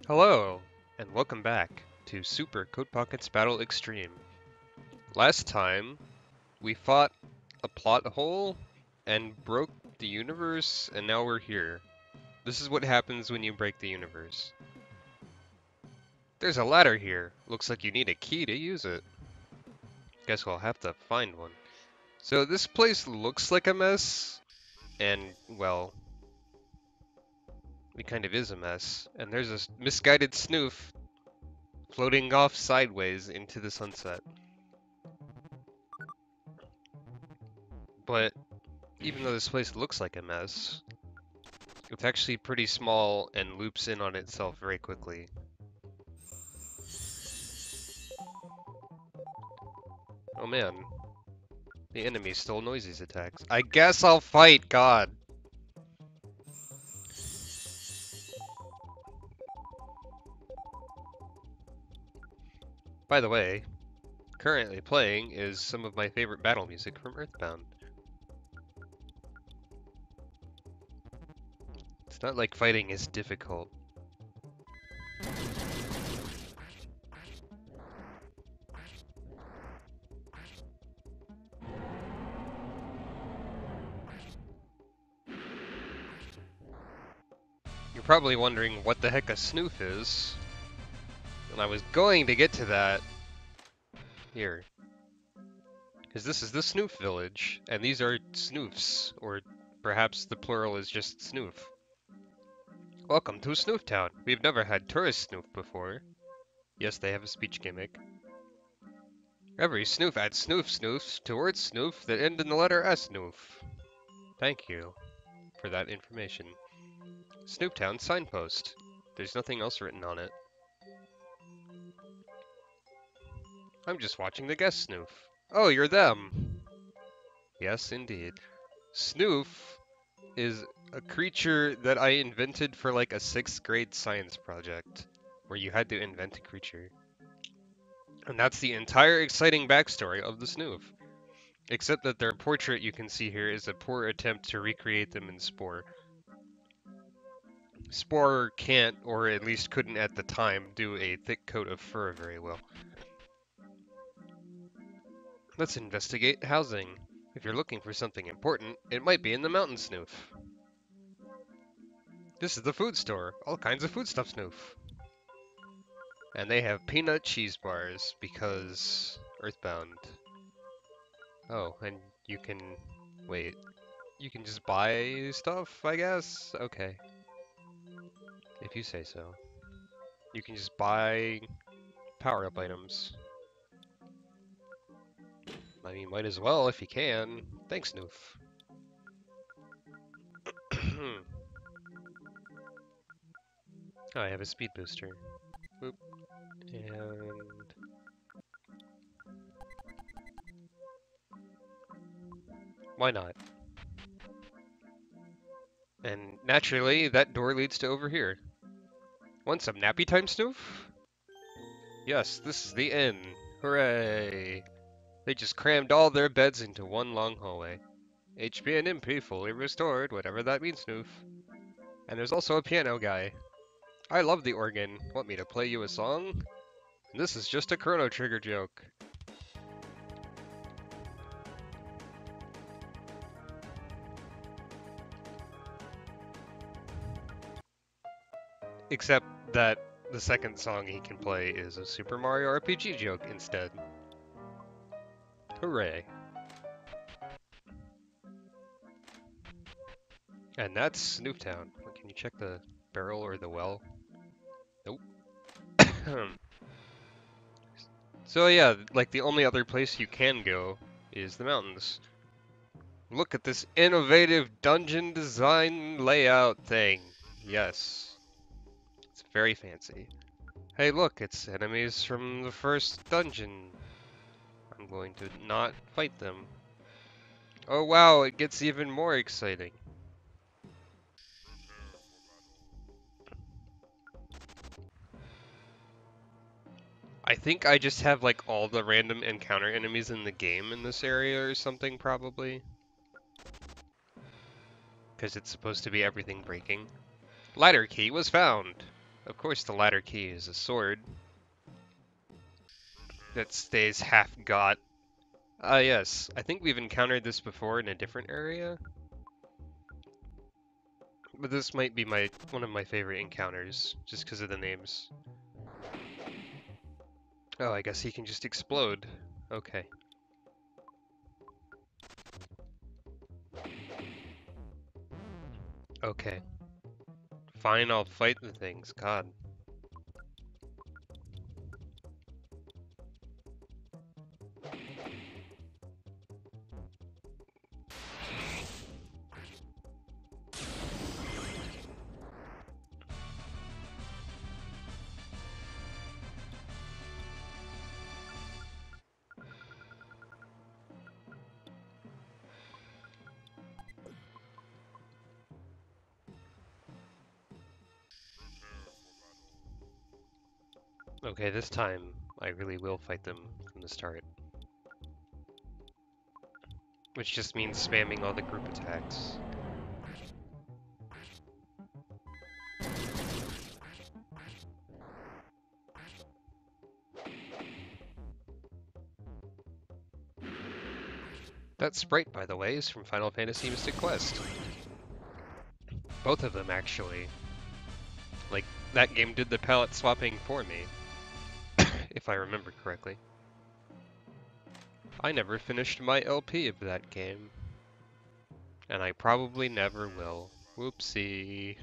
Hello, and welcome back to Super CoatPockets Battle Extreme. Last time, we fought a plot hole and broke the universe, and now we're here. This is what happens when you break the universe. There's a ladder here. Looks like you need a key to use it. Guess we'll have to find one. So this place looks like a mess, and, well, it kind of is a mess. And there's a misguided snoof floating off sideways into the sunset. But even though this place looks like a mess, it's actually pretty small and loops in on itself very quickly. Oh man, the enemy stole Noisy's attacks. I guess I'll fight God. By the way, currently playing is some of my favorite battle music from Earthbound. It's not like fighting is difficult. You're probably wondering what the heck a snoof is, and I was going to get to that here. Because this is the Snoof Village, and these are Snoofs, or perhaps the plural is just Snoof. Welcome to Snoof Town. We've never had tourist Snoof before. Yes, they have a speech gimmick. Every Snoof adds Snoofs to words Snoof that end in the letter S Snoof. Thank you for that information. Snoof Town signpost. There's nothing else written on it. I'm just watching the guest Snoof. Oh, you're them. Yes, indeed. Snoof is a creature that I invented for like a 6th grade science project, where you had to invent a creature. And that's the entire exciting backstory of the Snoof. Except that their portrait you can see here is a poor attempt to recreate them in Spore. Spore can't, or at least couldn't at the time, do a thick coat of fur very well. Let's investigate housing. If you're looking for something important, it might be in the Mountain Snoof. This is the food store. All kinds of foodstuff Snoof. And they have peanut cheese bars, because Earthbound. Oh, and you can... wait. You can just buy stuff, I guess? Okay. If you say so. You can just buy power-up items. I mean, might as well if you can. Thanks, Noof. Oh, I have a speed booster. Boop. And... why not? And naturally, that door leads to over here. Want some nappy time, Snoof? Yes, this is the inn. Hooray! They just crammed all their beds into one long hallway. HP and MP fully restored, whatever that means, Snoof. And there's also a piano guy. I love the organ. Want me to play you a song? This is just a Chrono Trigger joke. Except that the second song he can play is a Super Mario RPG joke instead. Hooray. And that's Snooptown. Can you check the barrel or the well? Nope. So yeah, like the only other place you can go is the mountains. Look at this innovative dungeon design layout thing. Yes. It's very fancy. Hey look, it's enemies from the first dungeon. I'm going to not fight them. Oh wow, it gets even more exciting. I think I just have like all the random encounter enemies in the game in this area or something probably. Because it's supposed to be everything breaking. Ladder key was found. Of course, the ladder key is a sword that stays half got. Ah, yes. I think we've encountered this before in a different area. But this might be one of my favorite encounters, just because of the names. Oh, I guess he can just explode. Okay. Okay. Fine, I'll fight the things. God. Okay, this time I really will fight them from the start. Which just means spamming all the group attacks. That sprite, by the way, is from Final Fantasy Mystic Quest. Both of them, actually. Like, that game did the palette swapping for me, if I remember correctly. I never finished my LP of that game. And I probably never will. Whoopsie.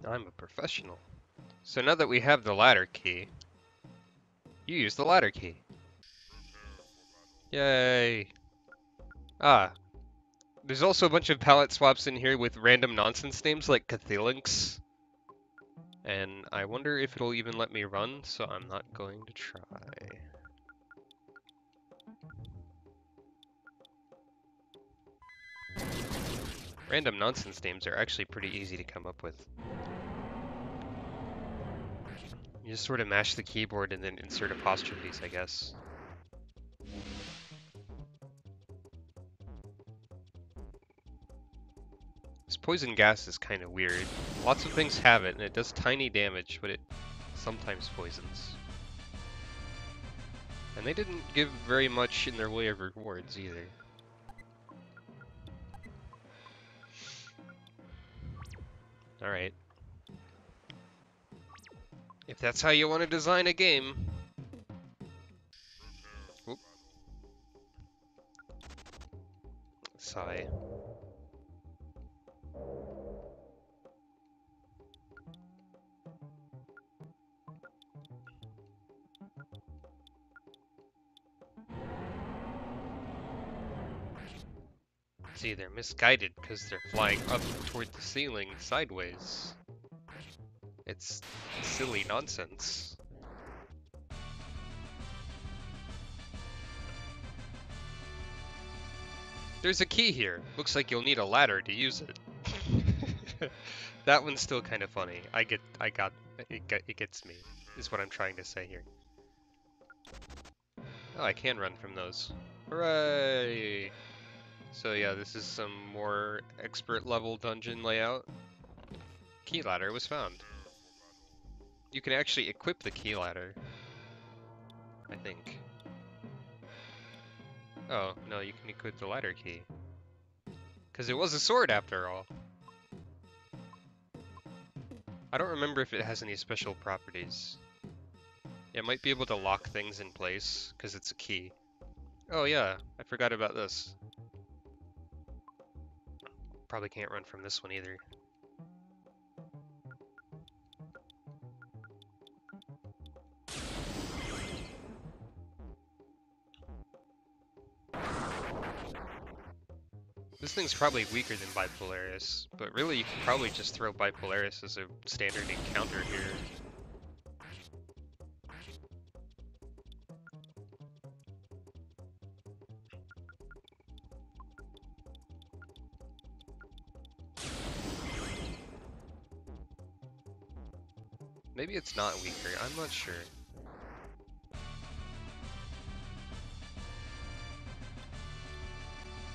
I'm a professional. So now that we have the ladder key, you use the ladder key. Yay! Ah, there's also a bunch of palette swaps in here with random nonsense names like Cathalinx. And I wonder if it'll even let me run, so I'm not going to try. Random nonsense names are actually pretty easy to come up with. You just sort of mash the keyboard and then insert apostrophes, I guess. This poison gas is kind of weird. Lots of things have it, and it does tiny damage, but it sometimes poisons. And they didn't give very much in their way of rewards either. Alright. If that's how you want to design a game. Oop. Sigh. See, they're misguided because they're flying up toward the ceiling sideways. It's silly nonsense. There's a key here. Looks like you'll need a ladder to use it. That one's still kind of funny. It gets me, is what I'm trying to say here. Oh, I can run from those. Hooray! So yeah, this is some more expert level dungeon layout. Key ladder was found. You can actually equip the key ladder, I think. Oh, no, you can equip the ladder key. Because it was a sword after all. I don't remember if it has any special properties. It might be able to lock things in place, because it's a key. Oh yeah, I forgot about this. Probably can't run from this one either. This thing's probably weaker than Bipolaris, but really you can probably just throw Bipolaris as a standard encounter here. Maybe it's not weaker, I'm not sure.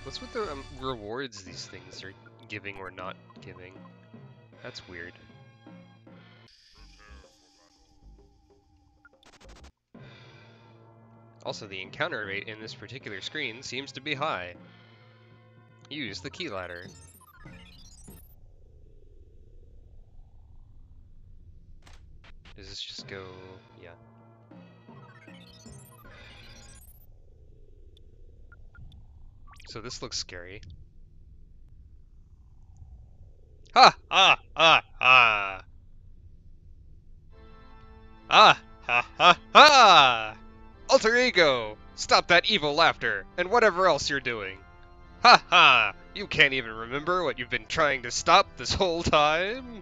What's with the rewards these things are giving or not giving? That's weird. Also, the encounter rate in this particular screen seems to be high. Use the key ladder. Does this just go... yeah. So this looks scary. Ha! Ah! Ah! Ah! Ah! Ha! Ha! Ha! Alter ego! Stop that evil laughter, and whatever else you're doing. Ha ha! You can't even remember what you've been trying to stop this whole time?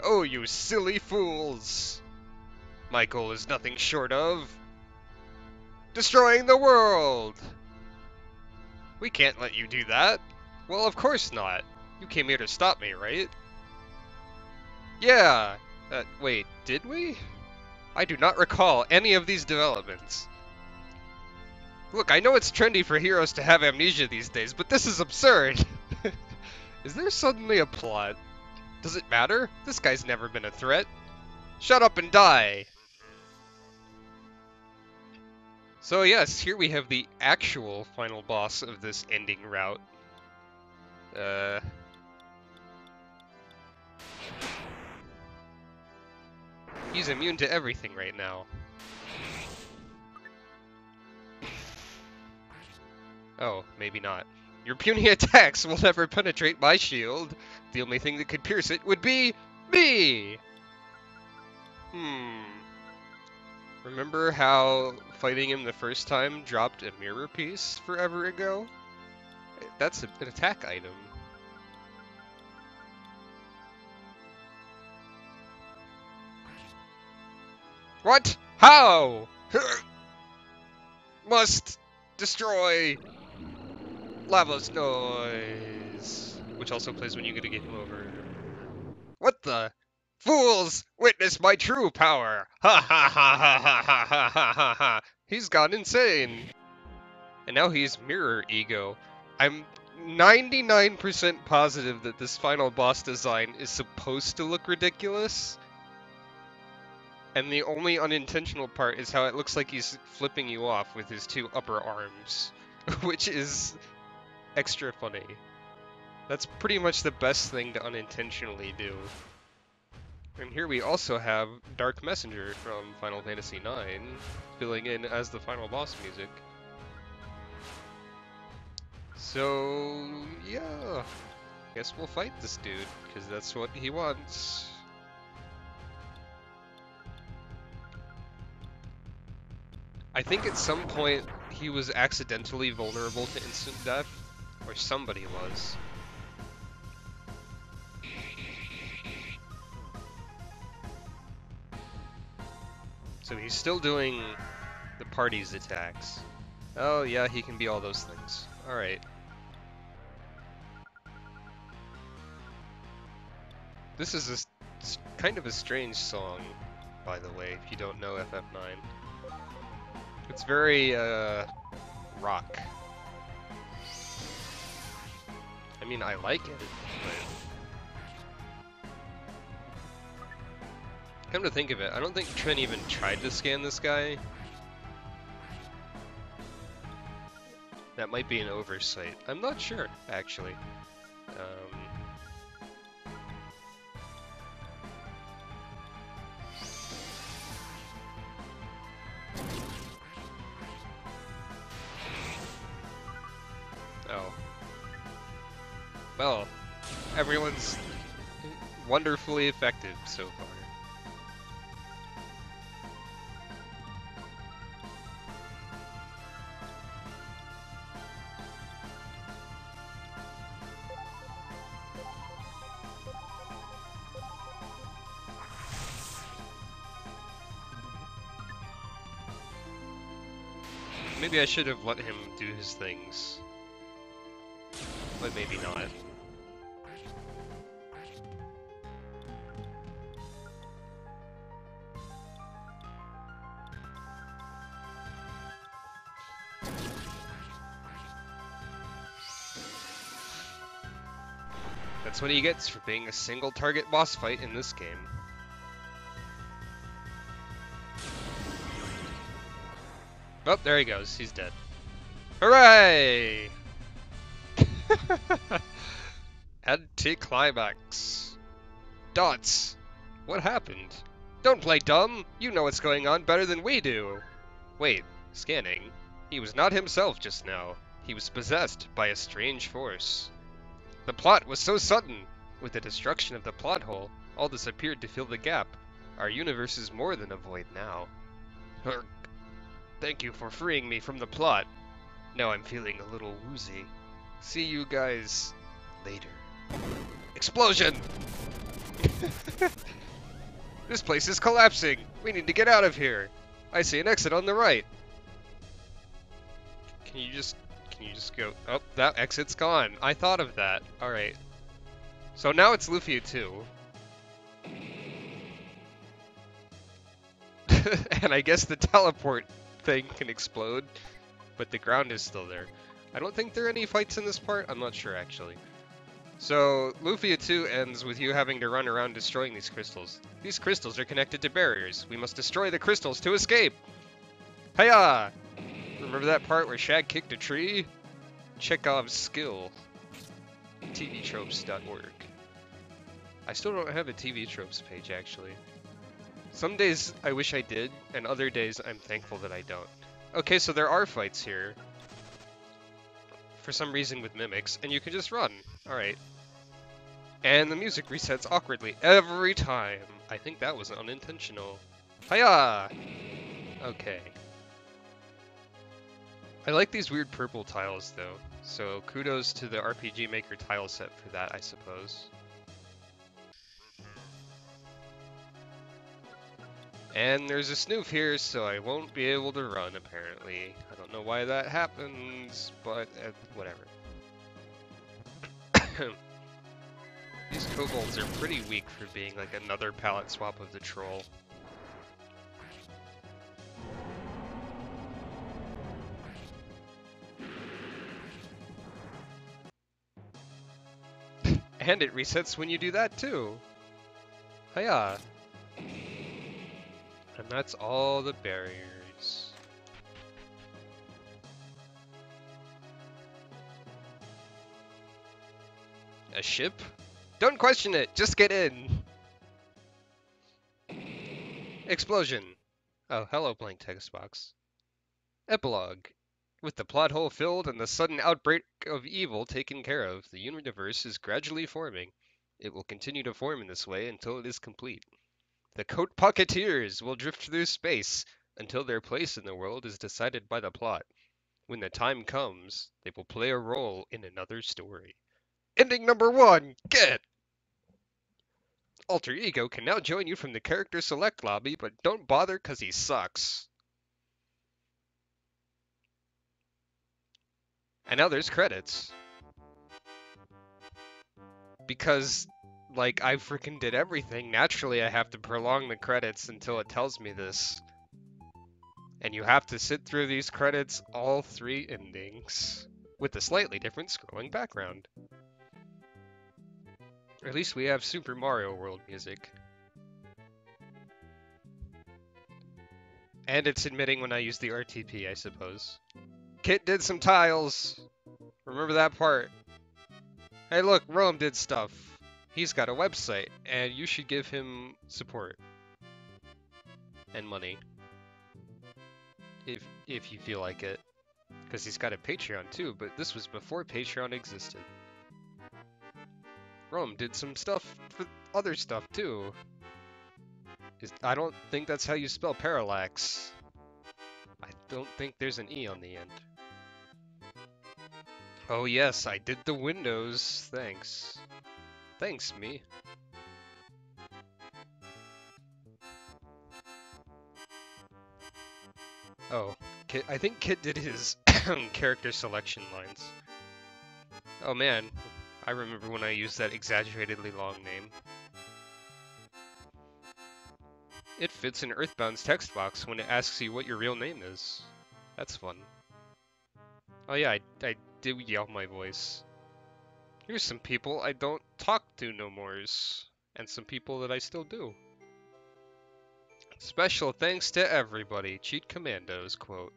Oh, you silly fools! My goal is nothing short of... destroying the world! We can't let you do that. Well, of course not. You came here to stop me, right? Yeah! Wait, did we? I do not recall any of these developments. Look, I know it's trendy for heroes to have amnesia these days, but this is absurd! Is there suddenly a plot? Does it matter? This guy's never been a threat. Shut up and die! So yes, here we have the actual final boss of this ending route. He's immune to everything right now. Oh, maybe not. Your puny attacks will never penetrate my shield. The only thing that could pierce it would be me! Remember how fighting him the first time dropped a mirror piece forever ago? That's an attack item. What? How? Must destroy Lava's noise, which also plays when you get a game over. What the? Fools! Witness my true power! Ha ha ha ha ha ha ha ha ha ha! He's gone insane! And now he's mirror ego. I'm 99% positive that this final boss design is supposed to look ridiculous. And the only unintentional part is how it looks like he's flipping you off with his two upper arms, which is extra funny. That's pretty much the best thing to unintentionally do. And here we also have Dark Messenger from Final Fantasy IX filling in as the final boss music. So, yeah, guess we'll fight this dude, because that's what he wants. I think at some point he was accidentally vulnerable to instant death, or somebody was. So he's still doing the party's attacks. Oh yeah, he can be all those things. Alright. This is kind of a strange song, by the way, if you don't know FF9. It's very, rock. I mean, I like it, but... Come to think of it, I don't think Trent even tried to scan this guy. That might be an oversight. I'm not sure, actually. Oh. Well, everyone's wonderfully effective so far. Maybe I should have let him do his things. But maybe not. That's what he gets for being a single target boss fight in this game. Oh, there he goes. He's dead. Hooray! Anticlimax. Dots. What happened? Don't play dumb! You know what's going on better than we do! Wait, scanning. He was not himself just now. He was possessed by a strange force. The plot was so sudden! With the destruction of the plot hole, all this appeared to fill the gap. Our universe is more than a void now. Herk. Thank you for freeing me from the plot. Now I'm feeling a little woozy. See you guys later. Explosion! This place is collapsing! We need to get out of here! I see an exit on the right. Can you just go? Oh, that exit's gone. I thought of that. Alright. So now it's Luffy 2. And I guess the teleport thing can explode, but the ground is still there. I don't think there are any fights in this part. I'm not sure, actually. So, Luffy 2 ends with you having to run around destroying these crystals. These crystals are connected to barriers. We must destroy the crystals to escape! Hiya! Remember that part where Shagg kicked a tree? Chekhov's skill. TVtropes.org. I still don't have a TV Tropes page, actually. Some days I wish I did, and other days I'm thankful that I don't. Okay, so there are fights here. For some reason with mimics, and you can just run. Alright. And the music resets awkwardly every time. I think that was unintentional. Hiya! Okay. I like these weird purple tiles, though. So kudos to the RPG Maker tile set for that, I suppose. And there's a snoof here, so I won't be able to run, apparently. I don't know why that happens, but whatever. These kobolds are pretty weak for being like another palette swap of the troll. And it resets when you do that too. Hiya. And that's all the barriers. A ship? Don't question it, just get in! Explosion. Oh, hello, blank text box. Epilogue. With the plot hole filled and the sudden outbreak of evil taken care of, the universe is gradually forming. It will continue to form in this way until it is complete. The CoatPockets will drift through space until their place in the world is decided by the plot. When the time comes, they will play a role in another story. Ending number 1! Get! Alter Ego can now join you from the character select lobby, but don't bother cause he sucks. And now there's credits. Because, like, I freaking did everything. Naturally, I have to prolong the credits until it tells me this. And you have to sit through these credits, all 3 endings, with a slightly different scrolling background. At least we have Super Mario World music. And it's admitting when I use the RTP, I suppose. Kit did some tiles! Remember that part. Hey look, Rome did stuff. He's got a website, and you should give him support. And money. If you feel like it. Because he's got a Patreon too, but this was before Patreon existed. Rome did some stuff for other stuff too. I don't think that's how you spell parallax. I don't think there's an E on the end. Oh yes, I did the windows. Thanks. Thanks, me. Oh, I think Kit did his character selection lines. Oh man, I remember when I used that exaggeratedly long name. It fits in Earthbound's text box when it asks you what your real name is. That's fun. Oh yeah, I do yell my voice. Here's some people I don't talk to no mores, and some people that I still do. Special thanks to everybody, Cheat Commandos, quote.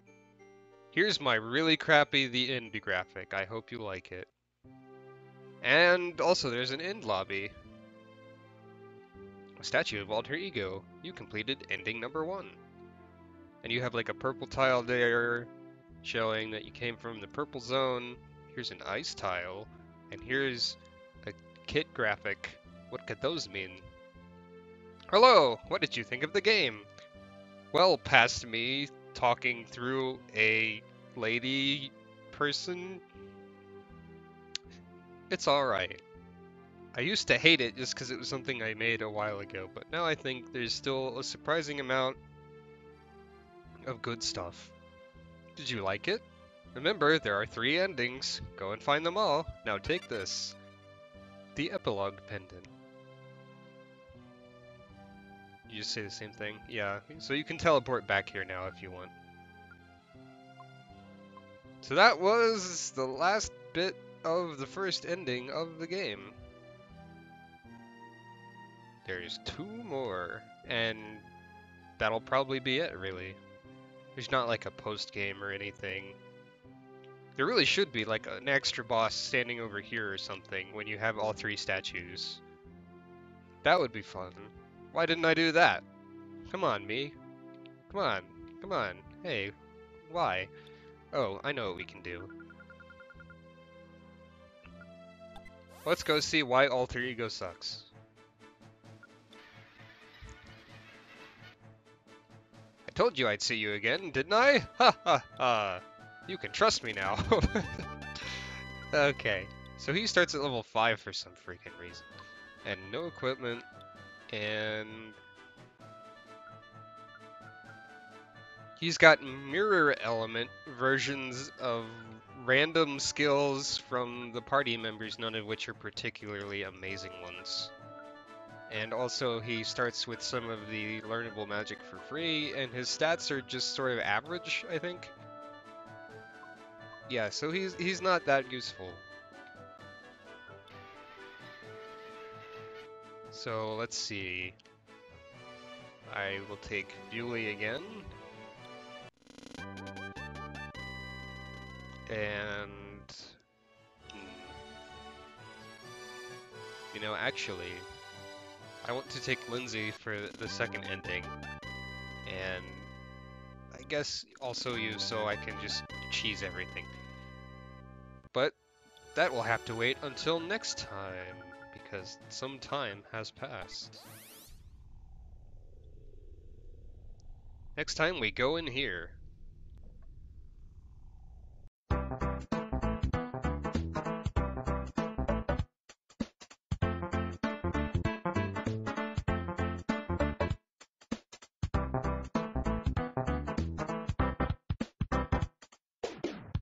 Here's my really crappy The End graphic, I hope you like it. And also there's an end lobby. A statue of Alter Ego. You completed ending number 1. And you have like a purple tile there, showing that you came from the purple zone. Here's an ice tile, and here's a kit graphic. What could those mean? Hello, what did you think of the game? Well, past me talking through a lady person, it's alright. I used to hate it just because it was something I made a while ago, but now I think there's still a surprising amount of good stuff. Did you like it? Remember, there are 3 endings. Go and find them all. Now take this. The epilogue pendant. You just say the same thing? Yeah, so you can teleport back here now if you want. So that was the last bit of the first ending of the game. There's 2 more, and that'll probably be it, really. There's not like a post-game or anything. There really should be like an extra boss standing over here or something when you have all 3 statues. That would be fun. Why didn't I do that? Come on, me. Come on. Come on. Hey, why? Oh, I know what we can do. Let's go see why Alter Ego sucks. I told you I'd see you again, didn't I? Ha ha ha. You can trust me now. Okay, so he starts at level 5 for some freaking reason. And no equipment, and he's got mirror element versions of random skills from the party members, none of which are particularly amazing ones. And also he starts with some of the learnable magic for free, and his stats are just sort of average, I think. Yeah, so he's not that useful. So let's see. I will take Bewley again. And you know, actually, I want to take Lindsay for the second ending, and I guess also you so I can just cheese everything. But that will have to wait until next time, because some time has passed. Next time we go in here.